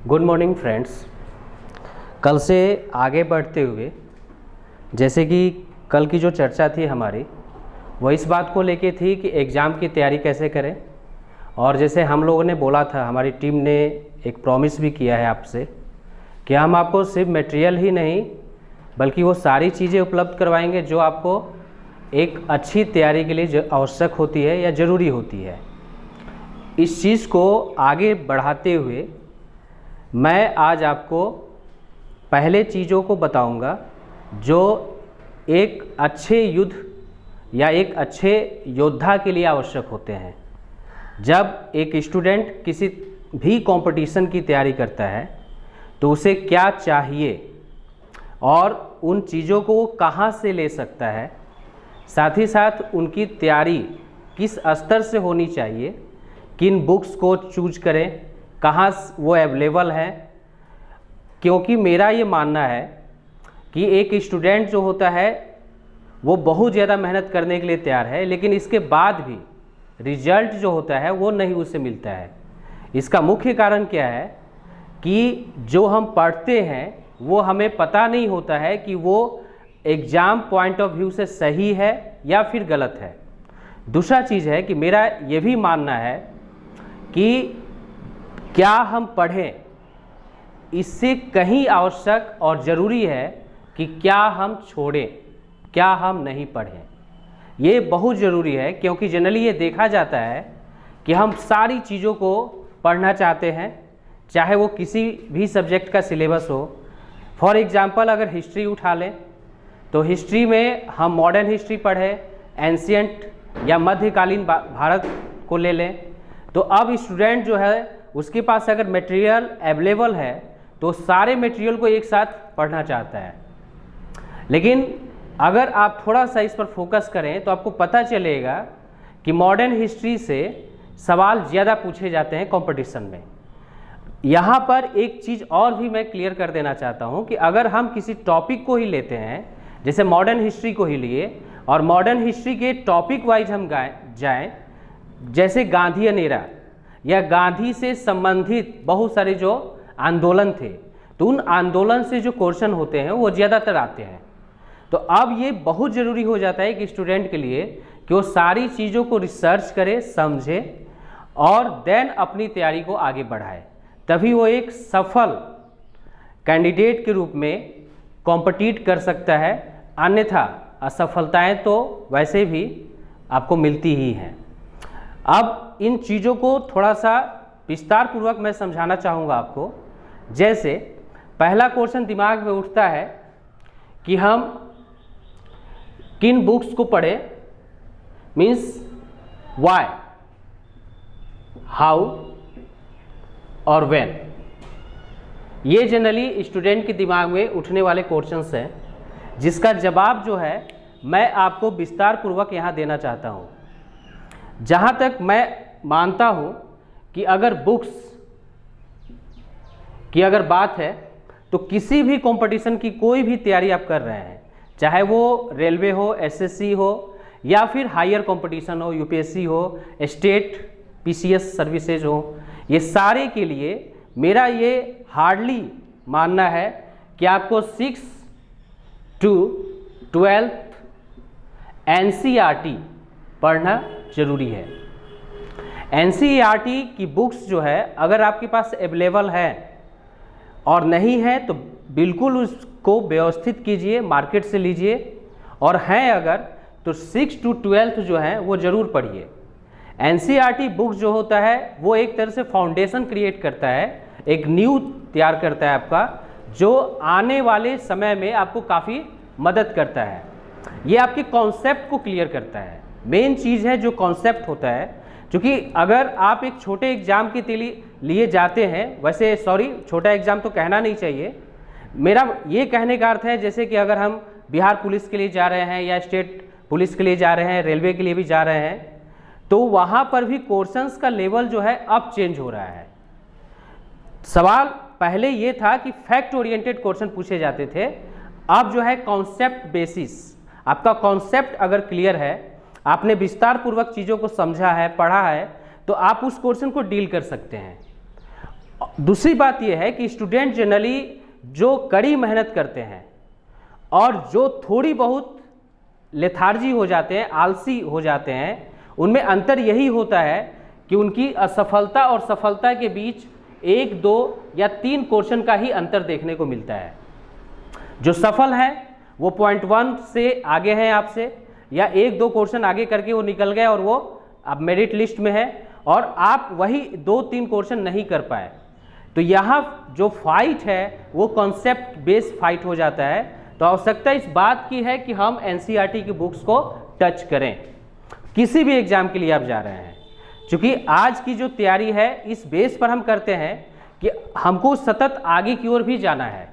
Good morning friends. कल से आगे बढ़ते हुए जैसे कि कल की जो चर्चा थी हमारी वो इस बात को लेके थी कि एग्ज़ाम की तैयारी कैसे करें। और जैसे हम लोगों ने बोला था, हमारी टीम ने एक प्रॉमिस भी किया है आपसे कि हम आपको सिर्फ मटेरियल ही नहीं बल्कि वो सारी चीज़ें उपलब्ध करवाएंगे जो आपको एक अच्छी तैयारी के लिए आवश्यक होती है या ज़रूरी होती है। इस चीज़ को आगे बढ़ाते हुए मैं आज आपको पहले चीज़ों को बताऊंगा जो एक अच्छे युद्ध या एक अच्छे योद्धा के लिए आवश्यक होते हैं। जब एक स्टूडेंट किसी भी कंपटीशन की तैयारी करता है तो उसे क्या चाहिए और उन चीज़ों को वो कहाँ से ले सकता है, साथ ही साथ उनकी तैयारी किस स्तर से होनी चाहिए, किन बुक्स को चूज करें, कहाँ वो अवेलेबल है। क्योंकि मेरा ये मानना है कि एक स्टूडेंट जो होता है वो बहुत ज़्यादा मेहनत करने के लिए तैयार है, लेकिन इसके बाद भी रिजल्ट जो होता है वो नहीं उसे मिलता है। इसका मुख्य कारण क्या है कि जो हम पढ़ते हैं वो हमें पता नहीं होता है कि वो एग्ज़ाम पॉइंट ऑफ व्यू से सही है या फिर गलत है। दूसरा चीज़ है कि मेरा ये भी मानना है कि क्या हम पढ़ें इससे कहीं आवश्यक और ज़रूरी है कि क्या हम छोड़ें, क्या हम नहीं पढ़ें। ये बहुत ज़रूरी है क्योंकि जनरली ये देखा जाता है कि हम सारी चीज़ों को पढ़ना चाहते हैं, चाहे वो किसी भी सब्जेक्ट का सिलेबस हो। फॉर एग्ज़ाम्पल अगर हिस्ट्री उठा लें तो हिस्ट्री में हम मॉडर्न हिस्ट्री पढ़ें, एंशियंट या मध्यकालीन भारत को ले लें, तो अब स्टूडेंट जो है उसके पास अगर मटेरियल अवेलेबल है तो सारे मटेरियल को एक साथ पढ़ना चाहता है। लेकिन अगर आप थोड़ा सा इस पर फोकस करें तो आपको पता चलेगा कि मॉडर्न हिस्ट्री से सवाल ज़्यादा पूछे जाते हैं कंपटीशन में। यहाँ पर एक चीज़ और भी मैं क्लियर कर देना चाहता हूँ कि अगर हम किसी टॉपिक को ही लेते हैं, जैसे मॉडर्न हिस्ट्री को ही लिए और मॉडर्न हिस्ट्री के टॉपिक वाइज हम जाएँ, जैसे गांधीयन एरा या गांधी से संबंधित बहुत सारे जो आंदोलन थे, तो उन आंदोलन से जो क्वेश्चन होते हैं वो ज़्यादातर आते हैं। तो अब ये बहुत ज़रूरी हो जाता है कि स्टूडेंट के लिए कि वो सारी चीज़ों को रिसर्च करे, समझे और देन अपनी तैयारी को आगे बढ़ाए, तभी वो एक सफल कैंडिडेट के रूप में कॉम्पिटिट कर सकता है। अन्यथा असफलताएं तो वैसे भी आपको मिलती ही हैं। अब इन चीज़ों को थोड़ा सा विस्तार पूर्वक मैं समझाना चाहूँगा आपको। जैसे पहला क्वेश्चन दिमाग में उठता है कि हम किन बुक्स को पढ़ें, मीन्स व्हाई, हाउ और व्हेन। ये जनरली स्टूडेंट के दिमाग में उठने वाले क्वेश्चंस हैं, जिसका जवाब जो है मैं आपको विस्तार पूर्वक यहाँ देना चाहता हूँ। जहाँ तक मैं मानता हूँ कि अगर बुक्स की अगर बात है तो किसी भी कंपटीशन की कोई भी तैयारी आप कर रहे हैं, चाहे वो रेलवे हो, एसएससी हो या फिर हायर कंपटीशन हो, यूपीएससी हो, स्टेट पीसीएस सर्विसेज हो, ये सारे के लिए मेरा ये हार्डली मानना है कि आपको 6 to 12th एनसीईआरटी पढ़ना ज़रूरी है। एनसीईआरटी की बुक्स जो है अगर आपके पास अवेलेबल है और नहीं है तो बिल्कुल उसको व्यवस्थित कीजिए, मार्केट से लीजिए, और हैं अगर तो 6 to 12th जो है वो ज़रूर पढ़िए। एनसीईआरटी बुक्स जो होता है वो एक तरह से फाउंडेशन क्रिएट करता है, एक नींव तैयार करता है आपका, जो आने वाले समय में आपको काफ़ी मदद करता है। ये आपके कॉन्सेप्ट को क्लियर करता है। मेन चीज़ है जो कॉन्सेप्ट होता है, क्योंकि अगर आप एक छोटे एग्ज़ाम के लिए जाते हैं, वैसे सॉरी छोटा एग्ज़ाम तो कहना नहीं चाहिए, मेरा ये कहने का अर्थ है जैसे कि अगर हम बिहार पुलिस के लिए जा रहे हैं या स्टेट पुलिस के लिए जा रहे हैं, रेलवे के लिए भी जा रहे हैं, तो वहाँ पर भी क्वेश्चंस का लेवल जो है अब चेंज हो रहा है। सवाल पहले ये था कि फैक्ट ओरिएंटेड क्वेश्चन पूछे जाते थे, अब जो है कॉन्सेप्ट बेसिस। आपका कॉन्सेप्ट अगर क्लियर है, आपने विस्तार पूर्वक चीज़ों को समझा है, पढ़ा है, तो आप उस क्वेश्चन को डील कर सकते हैं। दूसरी बात यह है कि स्टूडेंट जनरली जो कड़ी मेहनत करते हैं और जो थोड़ी बहुत लेथार्जी हो जाते हैं, आलसी हो जाते हैं, उनमें अंतर यही होता है कि उनकी असफलता और सफलता के बीच 1, 2 या 3 क्वेश्चन का ही अंतर देखने को मिलता है। जो सफल है वो पॉइंट 1 से आगे हैं आपसे, या 1-2 क्वेश्चन आगे करके वो निकल गए और वो अब मेरिट लिस्ट में है, और आप वही 2-3 क्वेश्चन नहीं कर पाए। तो यहाँ जो फाइट है वो कॉन्सेप्ट बेस्ड फाइट हो जाता है। तो आवश्यकता इस बात की है कि हम एनसीईआरटी की बुक्स को टच करें किसी भी एग्जाम के लिए आप जा रहे हैं, क्योंकि आज की जो तैयारी है इस बेस पर हम करते हैं कि हमको सतत आगे की ओर भी जाना है।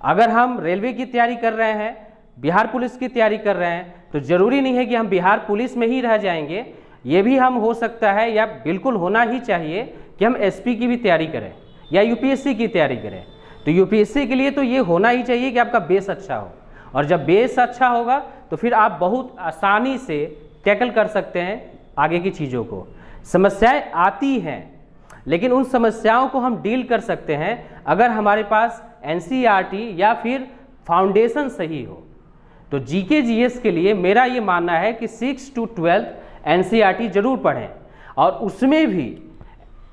अगर हम रेलवे की तैयारी कर रहे हैं, बिहार पुलिस की तैयारी कर रहे हैं, तो ज़रूरी नहीं है कि हम बिहार पुलिस में ही रह जाएंगे। ये भी हम हो सकता है या बिल्कुल होना ही चाहिए कि हम एसपी की भी तैयारी करें या यूपीएससी की तैयारी करें। तो यूपीएससी के लिए तो ये होना ही चाहिए कि आपका बेस अच्छा हो, और जब बेस अच्छा होगा तो फिर आप बहुत आसानी से टैकल कर सकते हैं आगे की चीज़ों को। समस्याएं आती हैं, लेकिन उन समस्याओं को हम डील कर सकते हैं अगर हमारे पास एनसीईआरटी या फिर फाउंडेशन सही हो। तो जीके जीएस के लिए मेरा ये मानना है कि 6 to 12 एनसीईआरटी जरूर पढ़ें, और उसमें भी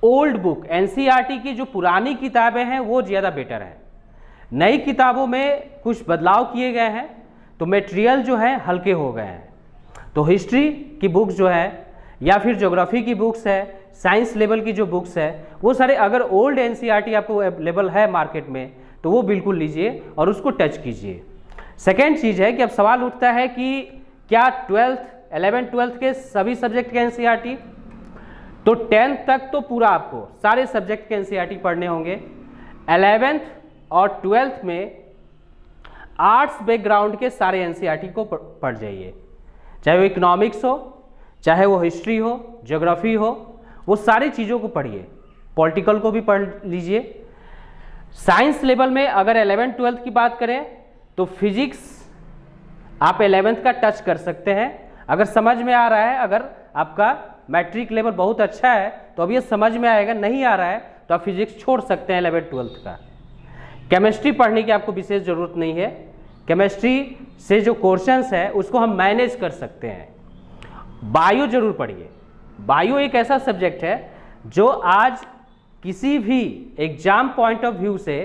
ओल्ड बुक एनसीईआरटी की जो पुरानी किताबें हैं वो ज़्यादा बेटर है। नई किताबों में कुछ बदलाव किए गए हैं तो मटेरियल जो है हल्के हो गए हैं। तो हिस्ट्री की बुक्स जो है या फिर ज्योग्राफी की बुक्स है, साइंस लेवल की जो बुक्स है, वो सारे अगर ओल्ड एनसीईआरटी आपको अवेलेबल है मार्केट में तो वो बिल्कुल लीजिए और उसको टच कीजिए। सेकेंड चीज़ है कि अब सवाल उठता है कि क्या 11th 12th के सभी सब्जेक्ट के एनसीईआरटी, तो 10th तक तो पूरा आपको सारे सब्जेक्ट के एनसीईआरटी पढ़ने होंगे। 11th और 12th में आर्ट्स बैकग्राउंड के सारे एनसीईआरटी को पढ़ जाइए, चाहे वो इकोनॉमिक्स हो, चाहे वो हिस्ट्री हो, ज्योग्राफी हो, वो सारी चीज़ों को पढ़िए। पॉलिटिकल को भी पढ़ लीजिए। साइंस लेवल में अगर 11th 12th की बात करें तो फिजिक्स आप 11th का टच कर सकते हैं अगर समझ में आ रहा है। अगर आपका मैट्रिक लेवल बहुत अच्छा है तो अब ये समझ में आएगा, नहीं आ रहा है तो आप फिजिक्स छोड़ सकते हैं 11th 12th का। केमिस्ट्री पढ़ने की आपको विशेष ज़रूरत नहीं है। केमिस्ट्री से जो क्वेश्चंस है उसको हम मैनेज कर सकते हैं। बायो जरूर पढ़िए। बायो एक ऐसा सब्जेक्ट है जो आज किसी भी एग्जाम पॉइंट ऑफ व्यू से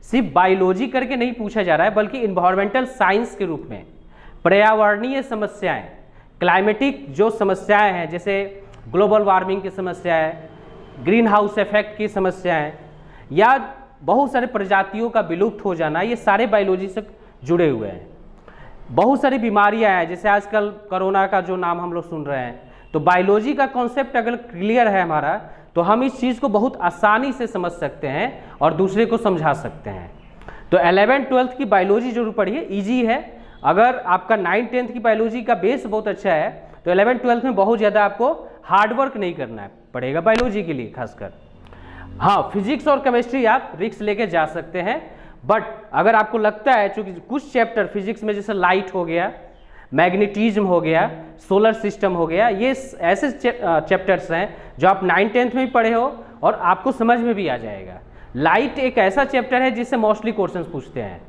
सिर्फ बायोलॉजी करके नहीं पूछा जा रहा है, बल्कि इन्वायरमेंटल साइंस के रूप में पर्यावरणीय समस्याएं, क्लाइमेटिक जो समस्याएं हैं, जैसे ग्लोबल वार्मिंग की समस्याएं, ग्रीन हाउस इफेक्ट की समस्याएं, या बहुत सारे प्रजातियों का विलुप्त हो जाना, ये सारे बायोलॉजी से जुड़े हुए हैं। बहुत सारी बीमारियां हैं, जैसे आजकल कोरोना का जो नाम हम लोग सुन रहे हैं, तो बायोलॉजी का कॉन्सेप्ट अगर क्लियर है हमारा तो हम इस चीज़ को बहुत आसानी से समझ सकते हैं और दूसरे को समझा सकते हैं। तो 11th 12th की बायोलॉजी जरूर पढ़िए, इजी है। अगर आपका 9th 10th की बायोलॉजी का बेस बहुत अच्छा है तो 11th 12th में बहुत ज़्यादा आपको हार्डवर्क नहीं करना पड़ेगा बायोलॉजी के लिए खासकर। हाँ, फिजिक्स और केमिस्ट्री आप रिस्क लेके जा सकते हैं, बट अगर आपको लगता है चूँकि कुछ चैप्टर फिजिक्स में जैसे लाइट हो गया, मैग्नेटिज्म हो गया, सोलर सिस्टम हो गया, ये ऐसे चैप्टर्स हैं जो आप 9th 10th में भी पढ़े हो और आपको समझ में भी आ जाएगा। लाइट एक ऐसा चैप्टर है जिससे मोस्टली क्वेश्चंस पूछते हैं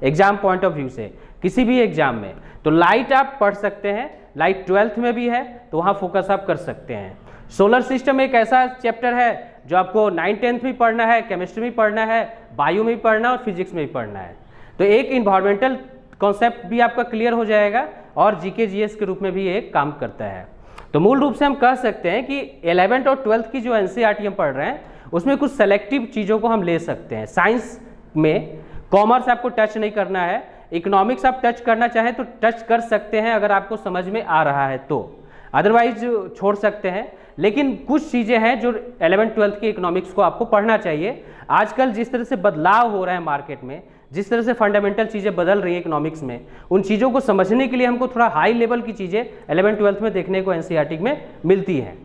एग्जाम पॉइंट ऑफ व्यू से, किसी भी एग्जाम में। तो लाइट आप पढ़ सकते हैं, लाइट 12th में भी है तो वहाँ फोकस आप कर सकते हैं। सोलर सिस्टम एक ऐसा चैप्टर है जो आपको 9th 10th में पढ़ना है, केमिस्ट्री में पढ़ना है, बायो में भी पढ़ना है और फिजिक्स में भी पढ़ना है। तो एक इन्वायरमेंटल कॉन्सेप्ट भी आपका क्लियर हो जाएगा और जीके जीएस के रूप में भी एक काम करता है। तो मूल रूप से हम कह सकते हैं कि 11th और 12th की जो एनसीईआरटी हम पढ़ रहे हैं उसमें कुछ सेलेक्टिव चीज़ों को हम ले सकते हैं। साइंस में कॉमर्स आपको टच नहीं करना है, इकोनॉमिक्स आप टच करना चाहें तो टच कर सकते हैं अगर आपको समझ में आ रहा है तो, अदरवाइज छोड़ सकते हैं। लेकिन कुछ चीज़ें हैं जो 11th 12th के इकोनॉमिक्स को आपको पढ़ना चाहिए। आजकल जिस तरह से बदलाव हो रहा है मार्केट में, जिस तरह से फंडामेंटल चीज़ें बदल रही हैं इकोनॉमिक्स में, उन चीज़ों को समझने के लिए हमको थोड़ा हाई लेवल की चीज़ें 11th 12th में देखने को एनसीईआरटी में मिलती हैं।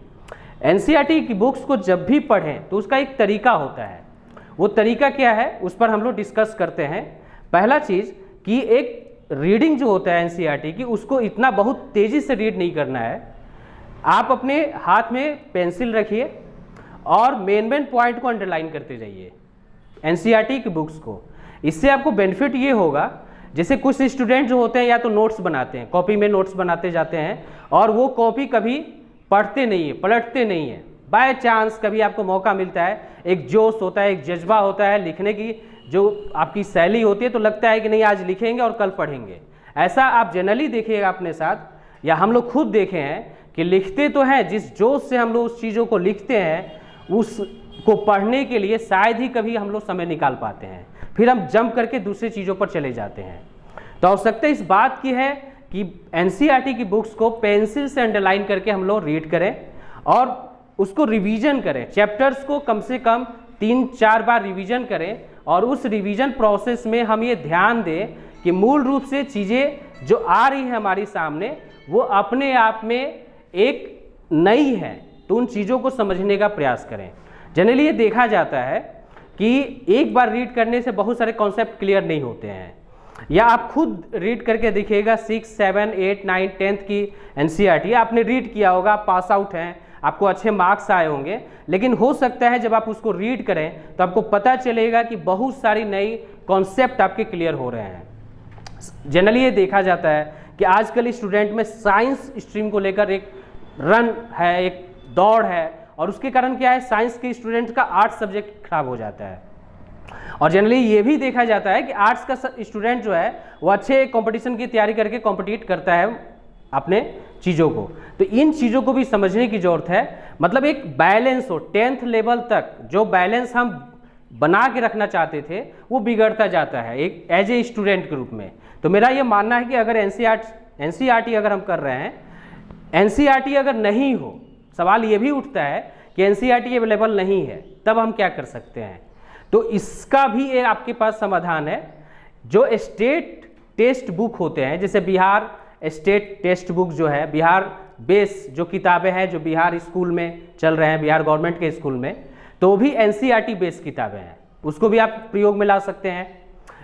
एनसीईआरटी की बुक्स को जब भी पढ़ें तो उसका एक तरीका होता है। वो तरीका क्या है उस पर हम लोग डिस्कस करते हैं। पहला चीज़ कि एक रीडिंग जो होता है एनसीईआरटी की, उसको इतना बहुत तेज़ी से रीड नहीं करना है। आप अपने हाथ में पेंसिल रखिए और मेन पॉइंट को अंडरलाइन करते जाइए एनसीईआरटी की बुक्स को। इससे आपको बेनिफिट ये होगा, जैसे कुछ स्टूडेंट जो होते हैं या तो नोट्स बनाते हैं, कॉपी में नोट्स बनाते जाते हैं और वो कॉपी कभी पढ़ते नहीं है, पलटते नहीं है। बाय चांस कभी आपको मौका मिलता है, एक जोश होता है, एक जज्बा होता है लिखने की, जो आपकी शैली होती है, तो लगता है कि नहीं आज लिखेंगे और कल पढ़ेंगे। ऐसा आप जनरली देखिएगा अपने साथ, या हम लोग खुद देखे हैं कि लिखते तो हैं, जिस जोश से हम लोग उस चीज़ों को लिखते हैं उसको पढ़ने के लिए शायद ही कभी हम लोग समय निकाल पाते हैं, फिर हम जंप करके दूसरी चीज़ों पर चले जाते हैं। तो आवश्यकता इस बात की है कि एनसीईआरटी की बुक्स को पेंसिल से अंडरलाइन करके हम लोग रीड करें और उसको रिवीजन करें। चैप्टर्स को कम से कम 3-4 बार रिवीजन करें और उस रिवीजन प्रोसेस में हम ये ध्यान दें कि मूल रूप से चीज़ें जो आ रही है हमारी सामने वो अपने आप में एक नई है, तो उन चीज़ों को समझने का प्रयास करें। जनरली ये देखा जाता है कि एक बार रीड करने से बहुत सारे कॉन्सेप्ट क्लियर नहीं होते हैं, या आप खुद रीड करके देखिएगा 6, 7, 8, 9, 10th की एनसीईआरटी आपने रीड किया होगा, आप पास आउट हैं, आपको अच्छे मार्क्स आए होंगे, लेकिन हो सकता है जब आप उसको रीड करें तो आपको पता चलेगा कि बहुत सारी नई कॉन्सेप्ट आपके क्लियर हो रहे हैं। जनरली ये देखा जाता है कि आजकल स्टूडेंट में साइंस स्ट्रीम को लेकर एक रन है, एक दौड़ है, और उसके कारण क्या है, साइंस के स्टूडेंट का आर्ट्स सब्जेक्ट खराब हो जाता है। और जनरली ये भी देखा जाता है कि आर्ट्स का स्टूडेंट जो है वो अच्छे कंपटीशन की तैयारी करके कॉम्पिटिट करता है अपने चीज़ों को। तो इन चीज़ों को भी समझने की ज़रूरत है, मतलब एक बैलेंस हो। 10th लेवल तक जो बैलेंस हम बना के रखना चाहते थे वो बिगड़ता जाता है एक एज ए स्टूडेंट के रूप में। तो मेरा ये मानना है कि अगर एनसीईआरटी अगर हम कर रहे हैं, एनसीईआरटी अगर नहीं हो, सवाल ये भी उठता है कि एनसीईआरटी अवेलेबल नहीं है, तब हम क्या कर सकते हैं। तो इसका भी एक आपके पास समाधान है। जो स्टेट टेक्स्ट बुक होते हैं, जैसे बिहार स्टेट टेक्स्ट बुक जो है, बिहार बेस जो किताबें हैं जो बिहार स्कूल में चल रहे हैं, बिहार गवर्नमेंट के स्कूल में, तो भी एनसीईआरटी बेस किताबें हैं, उसको भी आप प्रयोग में ला सकते हैं।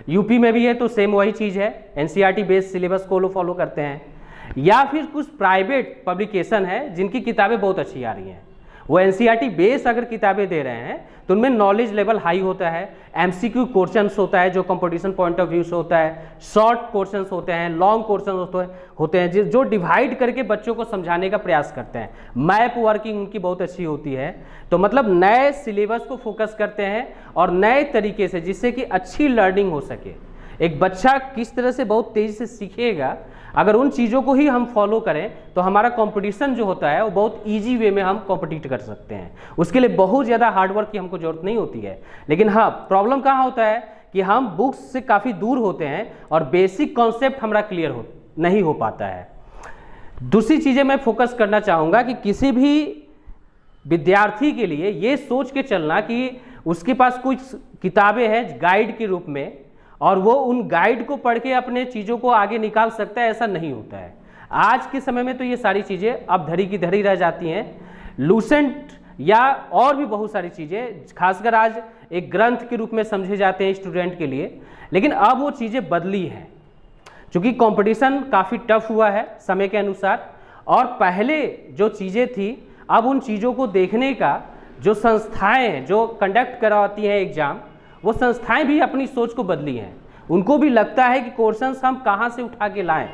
यूपी में भी है तो सेम वही चीज़ है, एनसीईआरटी बेस सिलेबस को फॉलो करते हैं। या फिर कुछ प्राइवेट पब्लिकेशन है जिनकी किताबें बहुत अच्छी आ रही हैं, वो एनसीईआरटी बेस अगर किताबें दे रहे हैं तो उनमें नॉलेज लेवल हाई होता है, एमसीक्यू क्वेश्चंस होता है जो कंपटीशन पॉइंट ऑफ व्यू से होता है, शॉर्ट क्वेश्चंस होते हैं, लॉन्ग क्वेश्चंस होते हैं जो डिवाइड करके बच्चों को समझाने का प्रयास करते हैं। मैप वर्किंग उनकी बहुत अच्छी होती है। तो मतलब नए सिलेबस को फोकस करते हैं और नए तरीके से, जिससे कि अच्छी लर्निंग हो सके। एक बच्चा किस तरह से बहुत तेज़ी से सीखेगा, अगर उन चीज़ों को ही हम फॉलो करें तो हमारा कंपटीशन जो होता है वो बहुत इजी वे में हम कॉम्पिटिट कर सकते हैं। उसके लिए बहुत ज़्यादा हार्डवर्क की हमको ज़रूरत नहीं होती है। लेकिन हाँ, प्रॉब्लम कहाँ होता है कि हम बुक्स से काफ़ी दूर होते हैं और बेसिक कॉन्सेप्ट हमारा क्लियर नहीं हो पाता है। दूसरी चीज़ें मैं फोकस करना चाहूँगा कि किसी भी विद्यार्थी के लिए ये सोच के चलना कि उसके पास कुछ किताबें हैं गाइड के रूप में और वो उन गाइड को पढ़ के अपने चीज़ों को आगे निकाल सकता है, ऐसा नहीं होता है। आज के समय में तो ये सारी चीज़ें अब धरी की धरी रह जाती हैं। लूसेंट या और भी बहुत सारी चीज़ें खासकर आज एक ग्रंथ के रूप में समझे जाते हैं स्टूडेंट के लिए, लेकिन अब वो चीज़ें बदली हैं क्योंकि कंपटीशन काफ़ी टफ हुआ है समय के अनुसार। और पहले जो चीज़ें थी, अब उन चीज़ों को देखने का जो संस्थाएँ हैं जो कंडक्ट करवाती हैं एग्ज़ाम, वो संस्थाएं भी अपनी सोच को बदली हैं। उनको भी लगता है कि क्वेश्चंस हम कहाँ से उठा के लाएं।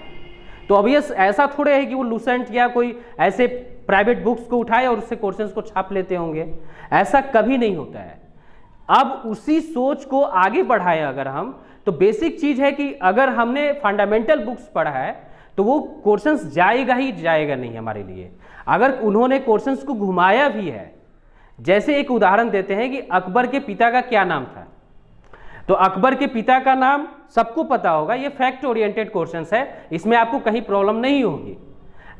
तो अब ये ऐसा थोड़े है कि वो लूसेंट या कोई ऐसे प्राइवेट बुक्स को उठाए और उससे क्वेश्चंस को छाप लेते होंगे, ऐसा कभी नहीं होता है। अब उसी सोच को आगे बढ़ाएं अगर हम, तो बेसिक चीज़ है कि अगर हमने फंडामेंटल बुक्स पढ़ा है तो वो क्वेश्चंस जाएगा ही जाएगा नहीं हमारे लिए। अगर उन्होंने क्वेश्चंस को घुमाया भी है, जैसे एक उदाहरण देते हैं कि अकबर के पिता का क्या नाम था, तो अकबर के पिता का नाम सबको पता होगा, ये फैक्ट ओरिएंटेड क्वेश्चंस है, इसमें आपको कहीं प्रॉब्लम नहीं होगी।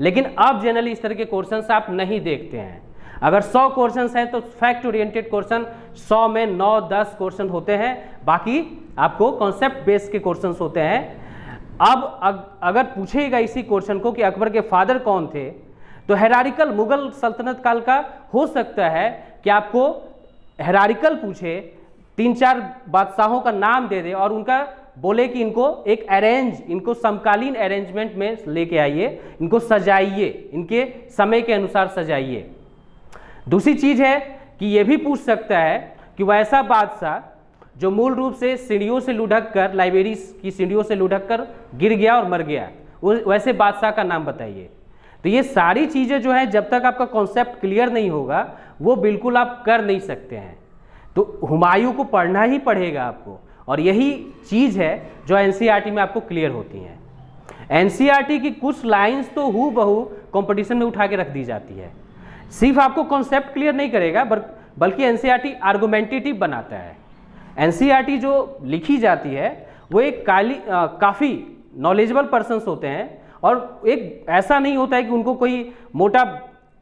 लेकिन अब जनरली इस तरह के क्वेश्चंस आप नहीं देखते हैं। अगर 100 क्वेश्चंस हैं तो फैक्ट ओरिएंटेड क्वेश्चन 100 में 9-10 क्वेश्चन होते हैं, बाकी आपको कॉन्सेप्ट बेस्ड के क्वेश्चंस होते हैं। अब अगर पूछेगा इसी क्वेश्चन को कि अकबर के फादर कौन थे, तो हेरारिकल मुगल सल्तनत काल का हो सकता है कि आपको हेरारिकल पूछे, 3-4 बादशाहों का नाम दे दे और उनका बोले कि इनको एक इनको समकालीन अरेंजमेंट में लेके आइए, इनको सजाइए, इनके समय के अनुसार सजाइए। दूसरी चीज़ है कि ये भी पूछ सकता है कि वैसा बादशाह जो मूल रूप से सीढ़ियों से लुढ़क कर, लाइब्रेरी की सीढ़ियों से लुढ़क कर गिर गया और मर गया, वैसे बादशाह का नाम बताइए। तो ये सारी चीज़ें जो है जब तक आपका कॉन्सेप्ट क्लियर नहीं होगा वो बिल्कुल आप कर नहीं सकते हैं। तो हुमायूं को पढ़ना ही पड़ेगा आपको, और यही चीज़ है जो एनसीईआरटी में आपको क्लियर होती हैं। एनसीईआरटी की कुछ लाइंस तो हूबहू कंपटीशन में उठा के रख दी जाती है, सिर्फ आपको कॉन्सेप्ट क्लियर नहीं करेगा बल्कि एनसीईआरटी आर्गुमेंटेटिव बनाता है। एनसीईआरटी जो लिखी जाती है वो एक काफ़ी नॉलेजेबल पर्सन्स होते हैं, और एक ऐसा नहीं होता है कि उनको कोई मोटा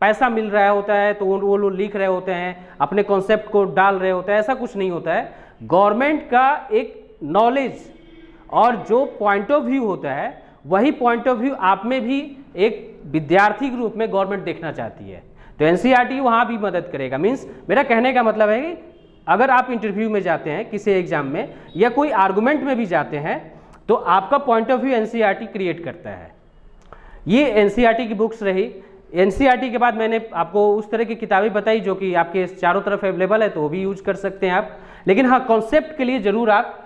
पैसा मिल रहा होता है तो वो लोग लिख रहे होते हैं, अपने कॉन्सेप्ट को डाल रहे होते हैं, ऐसा कुछ नहीं होता है। गवर्नमेंट का एक नॉलेज और जो पॉइंट ऑफ व्यू होता है वही पॉइंट ऑफ व्यू आप में भी एक विद्यार्थी के रूप में गवर्नमेंट देखना चाहती है, तो एनसीईआरटी वहाँ भी मदद करेगा। मीन्स मेरा कहने का मतलब है कि अगर आप इंटरव्यू में जाते हैं किसी एग्जाम में या कोई आर्गुमेंट में भी जाते हैं तो आपका point of view NCERT create करता है। ये एनसीईआरटी की बुक्स रही। एनसीईआरटी के बाद मैंने आपको उस तरह की किताबें बताई जो कि आपके चारों तरफ अवेलेबल है, तो वो भी यूज कर सकते हैं आप। लेकिन हाँ, कॉन्सेप्ट के लिए ज़रूर आप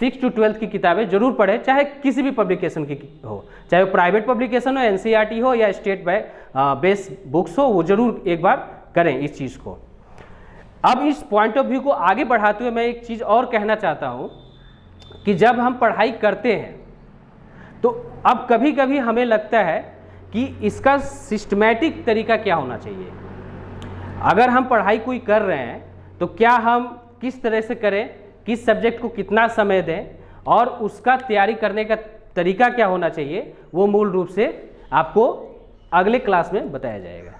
6 to 12 की किताबें जरूर पढ़ें, चाहे किसी भी पब्लिकेशन की हो, चाहे वो प्राइवेट पब्लिकेशन हो, एनसीईआरटी हो या स्टेट बेस बुक्स हो, वो जरूर एक बार करें इस चीज़ को। अब इस पॉइंट ऑफ व्यू को आगे बढ़ाते हुए मैं एक चीज़ और कहना चाहता हूँ कि जब हम पढ़ाई करते हैं तो अब कभी कभी हमें लगता है कि इसका सिस्टमैटिक तरीका क्या होना चाहिए। अगर हम पढ़ाई कोई कर रहे हैं तो क्या हम किस तरह से करें, किस सब्जेक्ट को कितना समय दें, और उसका तैयारी करने का तरीका क्या होना चाहिए, वो मूल रूप से आपको अगले क्लास में बताया जाएगा।